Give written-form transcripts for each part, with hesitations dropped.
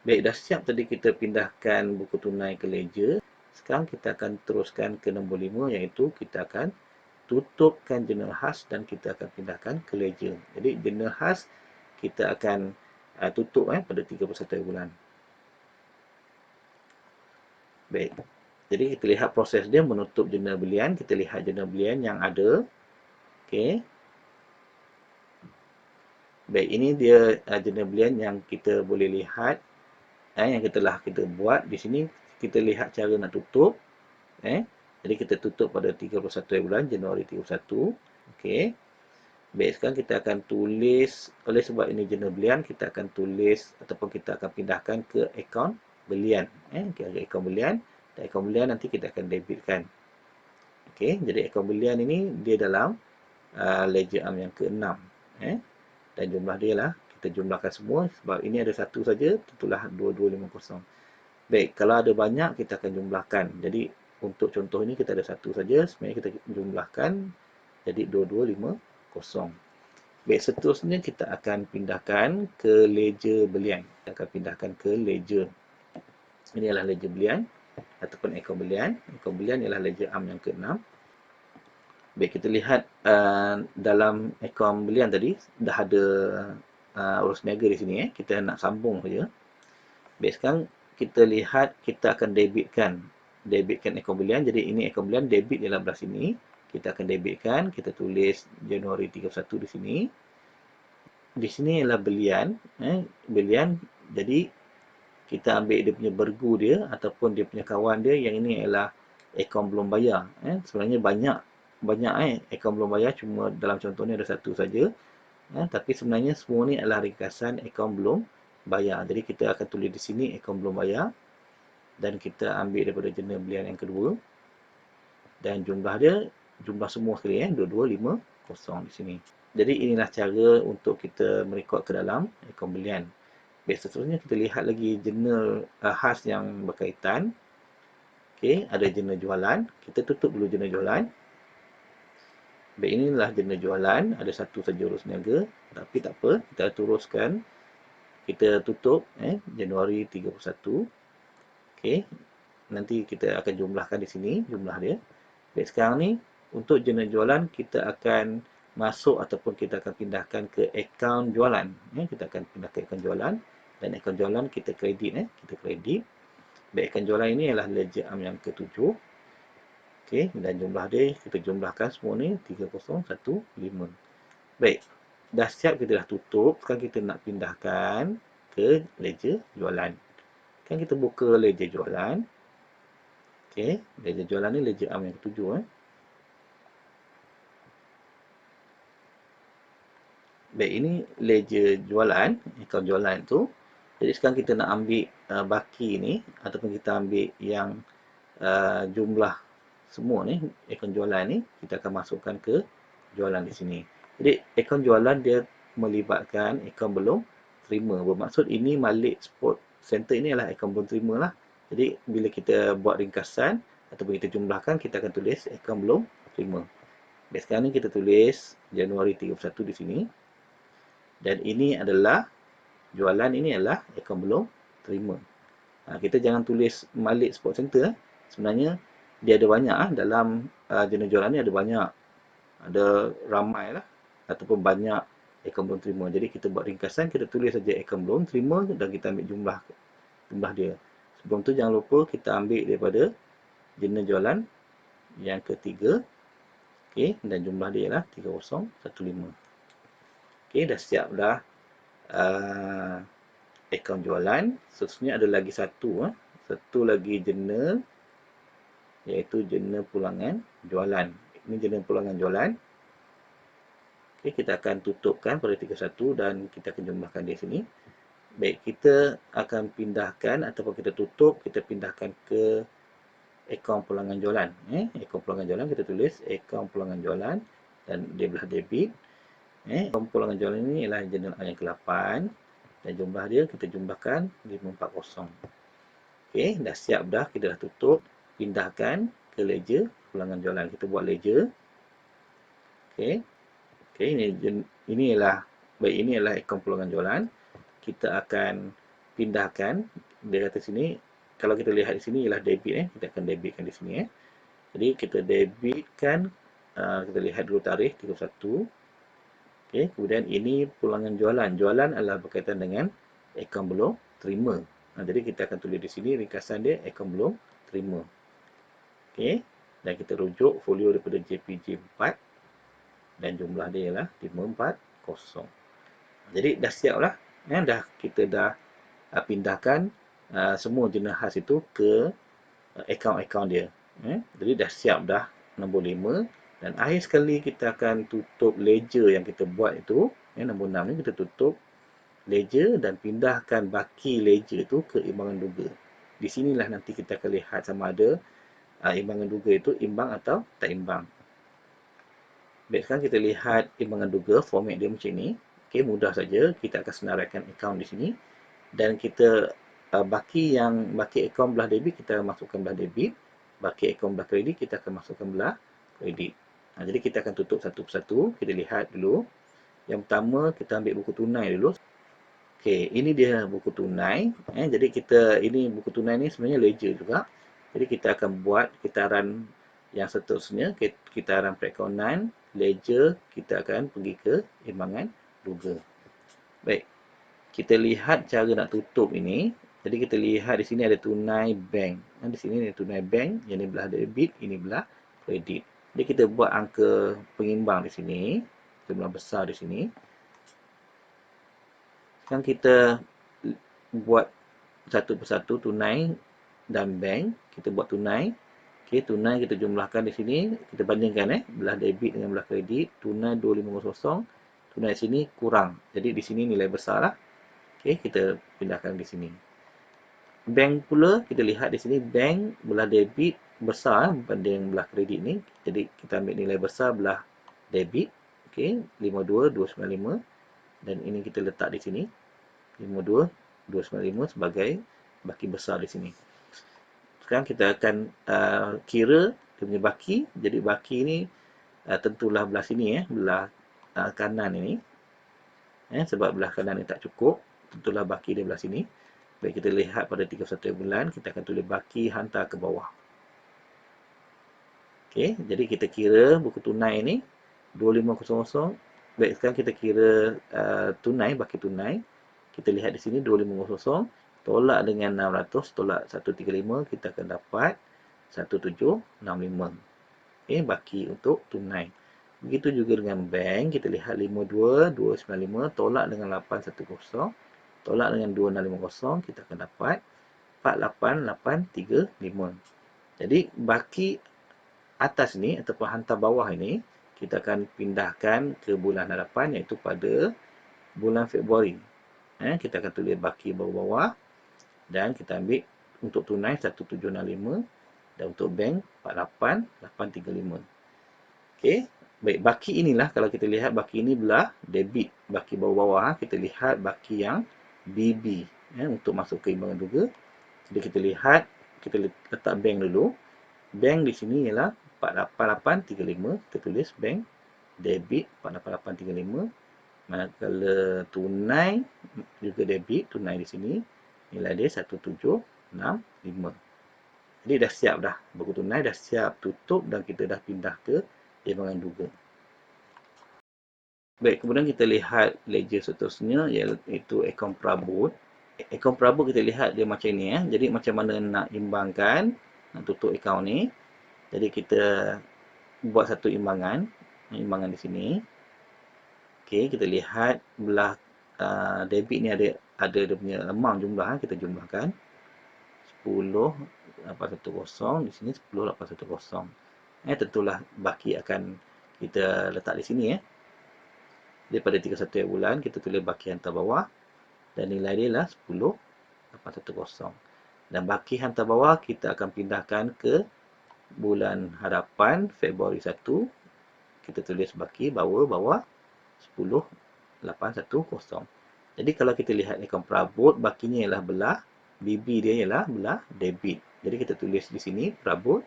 Baik, dah siap tadi kita pindahkan buku tunai ke ledger. Sekarang kita akan teruskan ke nombor 5, iaitu kita akan tutupkan jurnal khas dan kita akan pindahkan ke ledger. Jadi jurnal khas kita akan tutup pada 31 bulan. Baik. Jadi kita lihat proses dia menutup jurnal belian. Kita lihat jurnal belian yang ada. Okey. Baik, ini dia jurnal belian yang kita boleh lihat yang kita buat. Di sini kita lihat cara nak tutup. Jadi kita tutup pada 31 bulan Januari 31. Okey. Baik, sekarang kita akan tulis, oleh sebab ini jurnal belian, kita akan tulis ataupun kita akan pindahkan ke akaun belian. Ke akaun belian, dan akaun belian nanti kita akan debitkan. Okey, jadi akaun belian ini dia dalam ledger am yang ke-6. Dan jumlah dia lah, kita jumlahkan semua sebab ini ada satu saja, tentulah 2250. Baik, kalau ada banyak kita akan jumlahkan. Jadi untuk contoh ini kita ada satu saja, sebenarnya kita jumlahkan jadi 2250. Baik, seterusnya kita akan pindahkan ke ledger belian. Kita akan pindahkan ke ledger. Ini adalah ledger belian ataupun akaun belian. Akaun belian ialah ledger am yang ke-6. Baik, kita lihat dalam akaun belian tadi dah ada urus niaga di sini. Kita nak sambung saja. Baik, sekarang kita lihat kita akan debitkan akaun belian. Jadi ini akaun belian, debit ialah belah sini. Kita akan debitkan, kita tulis Januari 31 di sini. Di sini ialah belian, belian. Jadi kita ambil dia punya bergu dia ataupun dia punya kawan dia, yang ini ialah akaun belum bayar. Sebenarnya banyak akaun belum bayar, cuma dalam contoh ni ada satu saja. Tapi sebenarnya semua ni adalah ringkasan akaun belum bayar. Jadi kita akan tulis di sini akaun belum bayar dan kita ambil daripada jurnal belian yang kedua. Dan jumlah semua sekali 2250 di sini. Jadi inilah cara untuk kita merekod ke dalam akaun belian. Baik, seterusnya kita lihat lagi jurnal khas yang berkaitan. Okey, ada jurnal jualan. Kita tutup dulu jurnal jualan. Baik, inilah jurnal jualan. Ada satu saja urus niaga. Tapi tak apa, kita teruskan. Kita tutup Januari 31. Okey, nanti kita akan jumlahkan di sini jumlah dia. Baik, sekarang ni untuk jurnal jualan kita akan masuk ataupun kita akan pindahkan ke akaun jualan. Kita akan pindah ke akaun jualan dan akaun jualan kita kredit. Kita kredit. Baik, akaun jualan ini adalah ledger am yang ke-7. Okey, dan jumlah dia kita jumlahkan semua ni 3015. Baik, dah siap, kita dah tutup. Sekarang kita nak pindahkan ke ledger jualan. Kan kita buka ledger jualan. Okey, ledger jualan ni ledger am yang ke-7. Baik, ini ledger jualan, akaun jualan tu. Jadi sekarang kita nak ambil baki ni ataupun kita ambil yang jumlah semua ni, akaun jualan ni, kita akan masukkan ke jualan di sini. Jadi akaun jualan dia melibatkan akaun belum terima. Bermaksud ini Malik Sport Center ini adalah akaun belum terima lah. Jadi bila kita buat ringkasan ataupun kita jumlahkan, kita akan tulis akaun belum terima. Baik, sekarang ni kita tulis Januari 31 di sini. Dan ini adalah jualan, ini adalah akaun belum terima. Kita jangan tulis Malik Sport Center. Sebenarnya dia ada banyak dalam jurnal jualan ni, ada banyak. Ada ramai lah ataupun banyak akaun belum terima. Jadi kita buat ringkasan, kita tulis saja akaun belum terima dan kita ambil jumlah dia. Sebelum tu jangan lupa kita ambil daripada jurnal jualan yang ketiga. Okey, dan jumlah dia ialah 3015. Okey, dah siap dah akaun jualan. Seterusnya ada lagi satu lagi jurnal, iaitu jurnal pulangan jualan. Ini jurnal pulangan jualan. Okey, kita akan tutupkan pada 31 dan kita akan jumlahkan di sini. Baik, kita akan pindahkan ataupun kita tutup, kita pindahkan ke akaun pulangan jualan. Akaun pulangan jualan kita tulis akaun pulangan jualan dan dia belah debit. Akaun pulangan jualan ini ialah jurnal yang ke-8 dan jumlah dia kita jumlahkan 540. Okey, dah siap dah, kita dah tutup. Pindahkan ke ledger pulangan jualan. Kita buat ledger. Okey. Okey, ini ialah akaun pulangan jualan. Kita akan pindahkan, dia kata sini, kalau kita lihat di sini ialah debit, kita akan debitkan di sini. Jadi kita debitkan, kita lihat dulu tarikh 31. Okay, kemudian ini pulangan jualan. Jualan adalah berkaitan dengan akaun belum terima. Jadi kita akan tulis di sini ringkasan dia akaun belum terima. Okay, dan kita rujuk folio daripada JPJ 4 dan jumlah dia ialah 540. Jadi dah siap lah. Kita dah pindahkan semua jenis khas itu ke akaun-akaun dia. Jadi dah siap dah nombor 5. Dan akhir sekali kita akan tutup ledger yang kita buat itu. Nombor 6 ni kita tutup ledger dan pindahkan baki ledger itu ke imbangan duga. Di sinilah nanti kita akan lihat sama ada imbangan duga itu imbang atau tak imbang. Baik, sekarang kita lihat imbangan duga, format dia macam ni. Okey, mudah saja. Kita akan senaraikan akaun di sini. Dan kita baki akaun belah debit, kita masukkan belah debit. Baki akaun belah kredit, kita akan masukkan belah kredit. Jadi kita akan tutup satu persatu. Kita lihat dulu. Yang pertama, kita ambil buku tunai dulu. Okey, ini dia buku tunai. Jadi ini buku tunai ni sebenarnya ledger juga. Jadi kita akan buat kitaran yang seterusnya, kitaran perekonomian, ledger, kita akan pergi ke imbangan duga. Baik, kita lihat cara nak tutup ini. Jadi kita lihat di sini ada tunai bank. Di sini ada tunai bank, yang ini belah debit, ini belah kredit. Jadi kita buat angka pengimbang di sini, jumlah besar di sini. Sekarang kita buat satu persatu tunai dan bank. Kita buat tunai. Okey, tunai kita jumlahkan di sini. Kita bandingkan belah debit dengan belah kredit. Tunai 2500. Tunai di sini kurang. Jadi di sini nilai besar lah. Okey, kita pindahkan di sini. Bank pula kita lihat di sini bank belah debit besar berbanding belah kredit ni. Jadi kita ambil nilai besar belah debit. Okey, 52295 dan ini kita letak di sini 52295 sebagai baki besar di sini. Sekarang kita akan kira dia punya baki. Jadi baki ni tentulah belah sini belah kanan ini. Sebab belah kanan ni tak cukup, tentulah baki dia belah sini. Baik, kita lihat pada 31 bulan, kita akan tulis baki hantar ke bawah. Okey, jadi kita kira buku tunai ni 2500. Baik, sekarang kita kira tunai, baki tunai. Kita lihat di sini 2500 tolak dengan 600, tolak 135, kita akan dapat 1765. Okey, baki untuk tunai. Begitu juga dengan bank, kita lihat 52295 tolak dengan 810, tolak dengan 2650, kita akan dapat 48835. Jadi baki atas ni ataupun hantar bawah ini kita akan pindahkan ke bulan hadapan, iaitu pada bulan Februari. Kita akan tulis baki bawah-bawah dan kita ambil untuk tunai 1765 dan untuk bank 48835. Okey, baik, baki inilah kalau kita lihat baki ini belah debit, baki bawah-bawah. Kita lihat baki yang BB untuk masuk ke imbangan duga. Jadi kita lihat, kita letak bank dulu. Bank di sini ialah 48835. Kita tulis bank debit 48835. Manakala tunai juga debit, tunai di sini nilai dia 1765. Jadi dah siap dah, buku tunai dah siap tutup dan kita dah pindah ke imbangan duga. Baik, kemudian kita lihat ledger seterusnya, iaitu akaun perabot. Akaun perabot kita lihat dia macam ni. Jadi macam mana nak imbangkan, nak tutup akaun ni. Jadi kita buat satu imbangan di sini. Okey, kita lihat belah debit ni ada dia punya amount jumlah, kita jumlahkan 10,810, di sini 10,810. Tentulah baki akan kita letak di sini Daripada 31 bulan kita tulis baki hantar bawah dan nilai dia ialah 10,810. Dan baki hantar bawah kita akan pindahkan ke bulan hadapan Februari 1. Kita tulis baki bawah 10,810. Jadi kalau kita lihat akaun perabot, bakinya ialah belah BB dia ialah belah debit. Jadi kita tulis di sini perabot,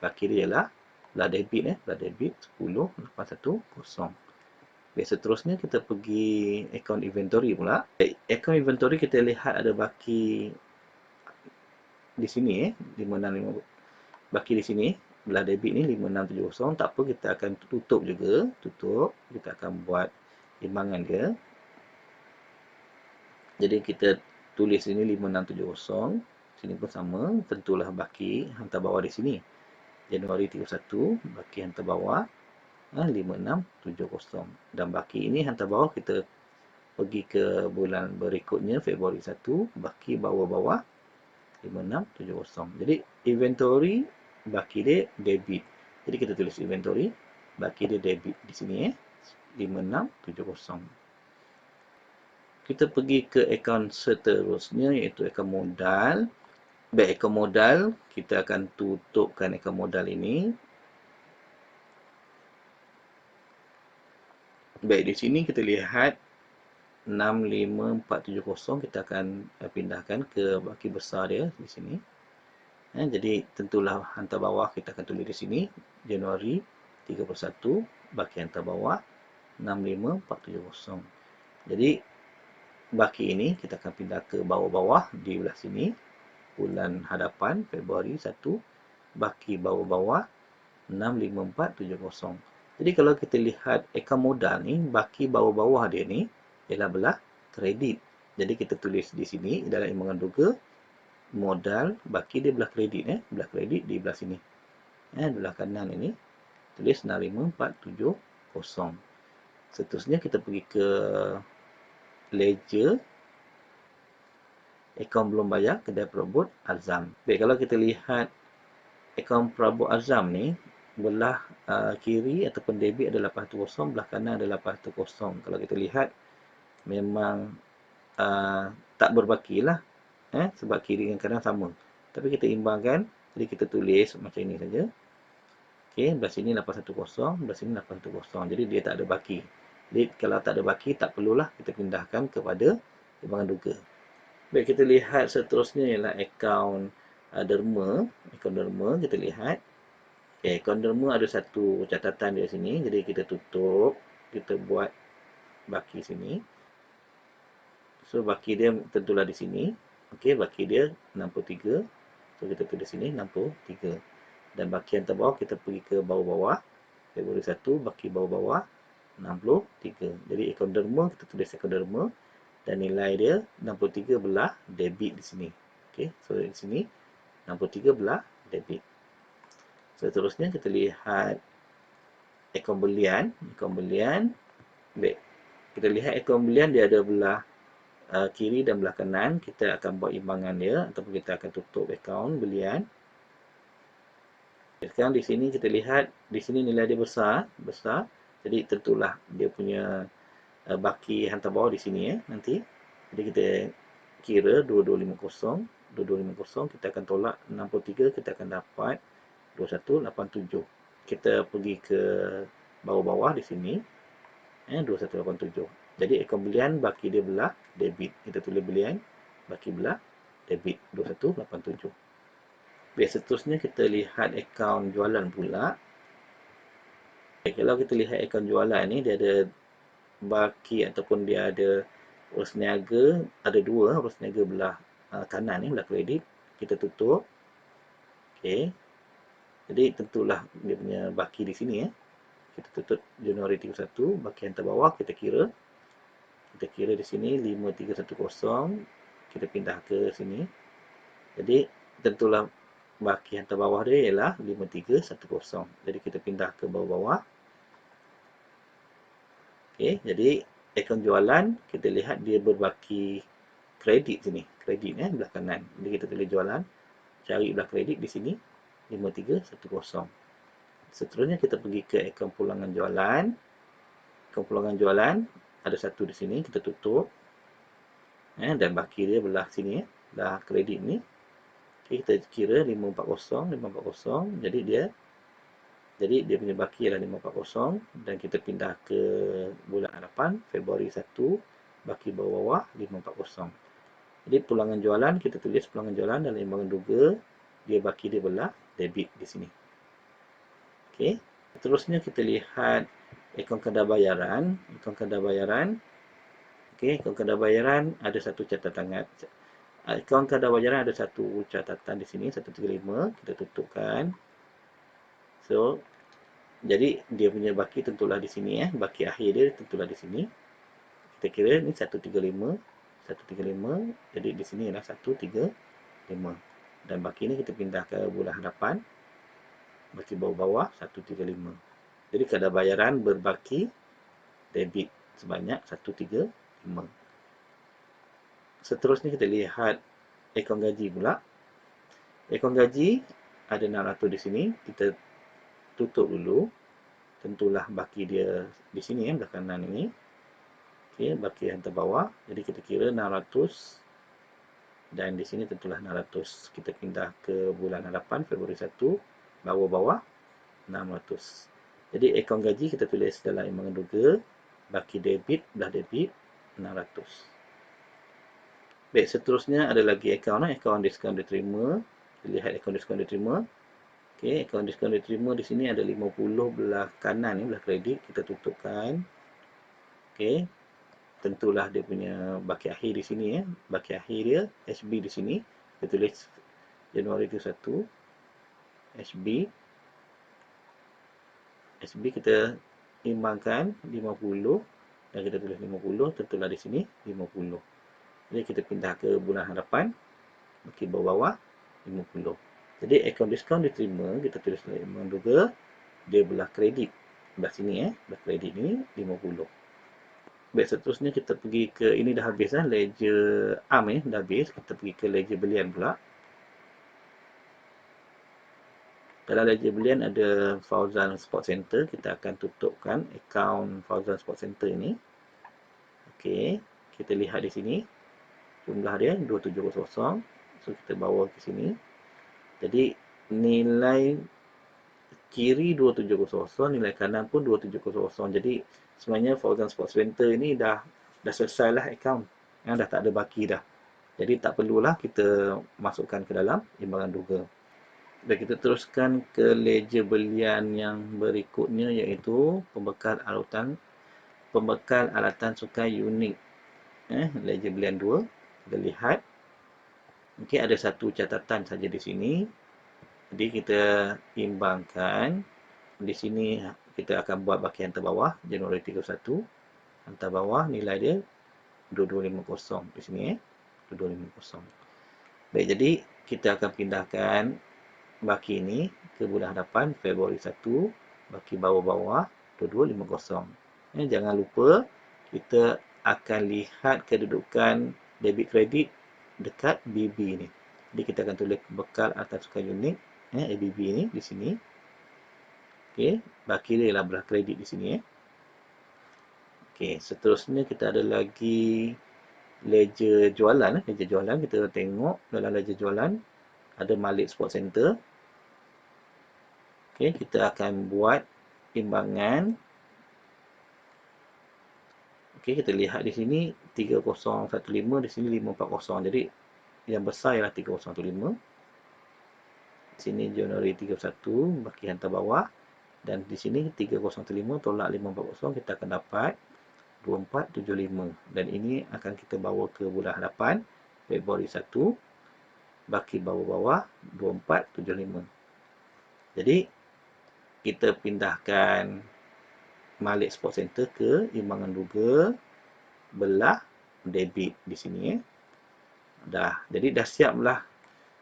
baki dia ialah belah debit belah debit 10,810. Baik, seterusnya kita pergi akaun inventory pula. Akaun inventory kita lihat ada baki di sini 565 baki di sini belah debit ni 5670. Tak apa, kita akan tutup juga, kita akan buat timbangan dia. Jadi kita tulis sini 5670, sini pun sama, tentulah baki hantar bawah di sini Januari 31, baki hantar bawah 5670, dan baki ini hantar bawah kita pergi ke bulan berikutnya Februari 1, baki bawah-bawah 5670. Jadi inventory baki dia debit. Jadi kita tulis inventory baki dia debit di sini 5670. Kita pergi ke akaun seterusnya iaitu akaun modal. Baik, akaun modal kita akan tutupkan akaun modal ini. Baik, di sini kita lihat 65470, kita akan pindahkan ke baki besar dia di sini. Jadi tentulah hantar bawah kita akan tulis di sini Januari 31, baki hantar bawah 65470. Jadi baki ini kita akan pindah ke bawah-bawah di belah sini, bulan hadapan Februari 1, baki bawah-bawah 65470. Jadi kalau kita lihat akaun modal ni, baki bawah-bawah dia ni ialah belah kredit. Jadi kita tulis di sini dalam imbangan duga modal baki dia belah kredit belah kredit di belah sini. Belah kanan ini tulis 65470. Seterusnya kita pergi ke ledger akaun belum bayar kedai perabot Azam. Baik, kalau kita lihat akaun perabot Azam ni belah kiri ataupun debit ada 810, belah kanan ada 810. Kalau kita lihat memang tak berbaki lah, sebab kiri dan kanan sama. Tapi kita imbangkan, jadi kita tulis macam ini saja. Okey, belah sini 810, belah sini 810. Jadi dia tak ada baki. Jadi kalau tak ada baki, tak perlulah kita pindahkan kepada timbangan duga. Baik, kita lihat seterusnya ialah akaun derma. Akaun derma kita lihat. Okay, akaun derma ada satu catatan di sini. Jadi kita tutup, kita buat baki sini. So baki dia tentulah di sini. Okey, baki dia 63. So kita tulis sini 63. Dan baki yang terbawah kita pergi ke bawah-bawah. Februari 1, baki bawah-bawah 63. Jadi akaun derma kita tulis akaun derma dan nilai dia 63 belah debit di sini. Okey, so di sini 63 belah debit. Seterusnya kita lihat akaun belian. Akaun belian. Baik. Kita lihat akaun belian dia ada belah kiri dan belah kanan. Kita akan buat imbangan dia ataupun kita akan tutup akaun belian. Sekarang di sini kita lihat di sini nilai dia besar. Jadi tentulah dia punya baki hantar bawah di sini nanti. Jadi kita kira 2250. 2250 kita akan tolak 63, kita akan dapat 2187. Kita pergi ke bawah-bawah di sini 2187. Jadi akaun belian baki dia belah debit. Kita tulis belian baki belah debit 2187. Baik, seterusnya kita lihat akaun jualan pula. Baik, kalau kita lihat akaun jualan ni dia ada baki ataupun dia ada urus niaga, ada dua urus niaga belah kanan ni, belah kredit. Kita tutup. Okey. Jadi tentulah dia punya baki di sini Kita tutup Januari 31, baki yang terbawah kita kira. Kita kira di sini 5310. Kita pindah ke sini. Jadi tentulah baki yang terbawah dia ialah 5310. Jadi kita pindah ke bawah-bawah. Okey, jadi akaun jualan kita lihat dia berbaki kredit sini. Kredit belah kanan. Jadi kita tulis jualan. Cari belah kredit di sini 5310. Seterusnya kita pergi ke akaun pulangan jualan. Akaun pulangan jualan ada satu di sini, kita tutup. Dan baki dia belah sini belah kredit ni. Okay, kita kira 540. Jadi dia punya baki ialah 540 dan kita pindah ke bulan hadapan Februari 1, baki bawah-bawah 540. Jadi pulangan jualan kita tulis pulangan jualan dalam imbangan duga, dia baki dia belah debit di sini. Okey. Seterusnya kita lihat akaun kadar bayaran, okey, akaun kadar bayaran ada satu catatan. Akaun kadar bayaran ada satu catatan di sini, 135, kita tutupkan. So, jadi dia punya baki tentulah di sini baki akhir dia tentulah di sini. Kita kira ni 135, 135, jadi di sini adalah 135. Dan baki ni kita pindah ke bulan hadapan, baki bawah-bawah 135. Jadi kadar bayaran berbaki debit sebanyak 135. Seterusnya kita lihat akaun gaji pula. Akaun gaji ada 600 di sini, kita tutup dulu. Tentulah baki dia di sini belah kanan ini. Okey, baki yang terbawah. Jadi kita kira 600 dan di sini tentulah 600. Kita pindah ke bulan hadapan Februari 1, bawah-bawah 600. Jadi akaun gaji kita tulis dalam imbangan duga, baki debit belah debit 600. Baik, seterusnya ada lagi akaun diskaun diterima. Lihat akaun diskaun diterima. Okey, akaun diskaun diterima di sini ada 50 belah kanan ni, belah kredit, kita tutupkan. Okey, tentulah dia punya baki akhir di sini baki akhir dia HB di sini. Kita tulis Januari 21 HB. HB kita imbangkan 50 dan kita tulis 50, tentulah di sini 50. Jadi kita pindah ke bulan hadapan, baki bawah-bawah 50. Jadi akaun diskaun diterima, kita tulis menduga dia belah kredit. Belah sini belah kredit ni 50. Baik, seterusnya kita pergi ke, ini dah habis ledger am dah habis. Kita pergi ke ledger belian pula. Dalam ledger belian ada Fauzan Sport Center. Kita akan tutupkan akaun Fauzan Sport Center ini. Okey, kita lihat di sini jumlah dia 2700. So kita bawa ke sini. Jadi nilai kiri 2700, nilai kanan pun 2700. Jadi sebenarnya Fauzan Sports Center ini dah selesai lah akaun. Dah tak ada baki dah. Jadi tak perlulah kita masukkan ke dalam imbangan duga. Dan kita teruskan ke ledger belian yang berikutnya, iaitu pembekal alatan sukan unik. Ledger belian 2. Kita lihat. Okey, ada satu catatan saja di sini. Jadi kita imbangkan. Di sini kita akan buat bahagian terbawah Januari 31. Hantar bawah nilai dia 2250 di sini 2250. Baik, jadi kita akan pindahkan baki ini ke bulan hadapan Februari 1, baki bawah-bawah 2250. Jangan lupa kita akan lihat kedudukan debit kredit dekat BB ni. Jadi kita akan tulis bekal atas sukan unik ABB ni di sini. Okey, baki dia ialah belah kredit di sini Okey, seterusnya kita ada lagi ledger jualan. Ledger jualan kita tengok dalam ledger jualan ada Malik Sport Center. Okey, kita akan buat imbangan. Okey, kita lihat di sini 3015, di sini 540. Jadi yang besar ialah 3015. Di sini Januari 31 baki hantar bawah. Dan di sini 3015 tolak 540, kita akan dapat 2475. Dan ini akan kita bawa ke bulan hadapan Februari 1, baki bawah-bawah 2475. Jadi kita pindahkan Malik Sport Center ke imbangan duga belah debit di sini Jadi dah siap lah.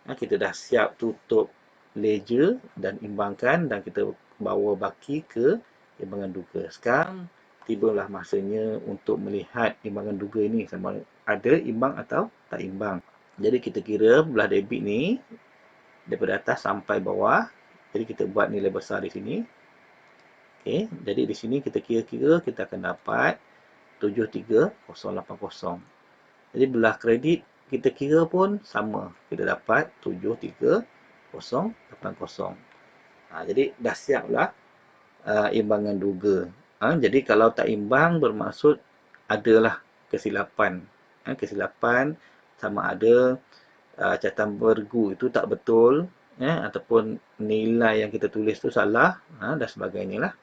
Kita dah siap tutup ledger dan imbangkan, dan kita bawa baki ke imbangan duga. Sekarang tibalah masanya untuk melihat imbangan duga ini sama ada imbang atau tak imbang. Jadi kita kira belah debit ni daripada atas sampai bawah. Jadi kita buat nilai besar di sini. Okey, jadi di sini kita kira-kira kita akan dapat 73080. Jadi belah kredit kita kira pun sama. Kita dapat 73080. Jadi dah siaplah imbangan duga. Jadi kalau tak imbang bermaksud adalah kesilapan. Kesilapan sama ada catatan bergu itu tak betul, ataupun nilai yang kita tulis tu salah dan sebagainya lah.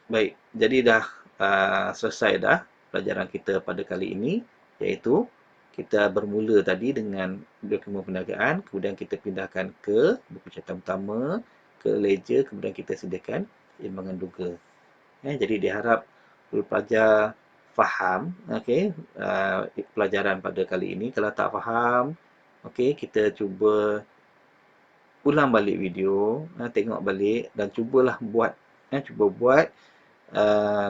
Baik, jadi dah selesai dah pelajaran kita pada kali ini, iaitu kita bermula tadi dengan dokumen perniagaan, kemudian kita pindahkan ke buku catatan utama, ke ledger, kemudian kita sediakan imbangan duga. Jadi diharap pelajar faham, okey, pelajaran pada kali ini. Kalau tak faham, okey, kita cuba ulang balik video, tengok balik dan cubalah buat, cuba buat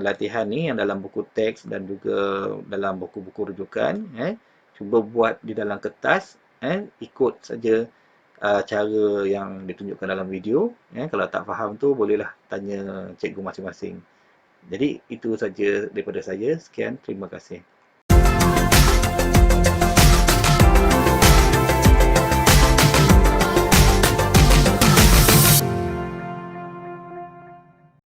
latihan ni yang dalam buku teks dan juga dalam buku-buku rujukan. Cuba buat di dalam kertas, ikut saja cara yang ditunjukkan dalam video. Kalau tak faham tu bolehlah tanya cikgu masing-masing. Jadi itu saja daripada saya. Sekian, terima kasih.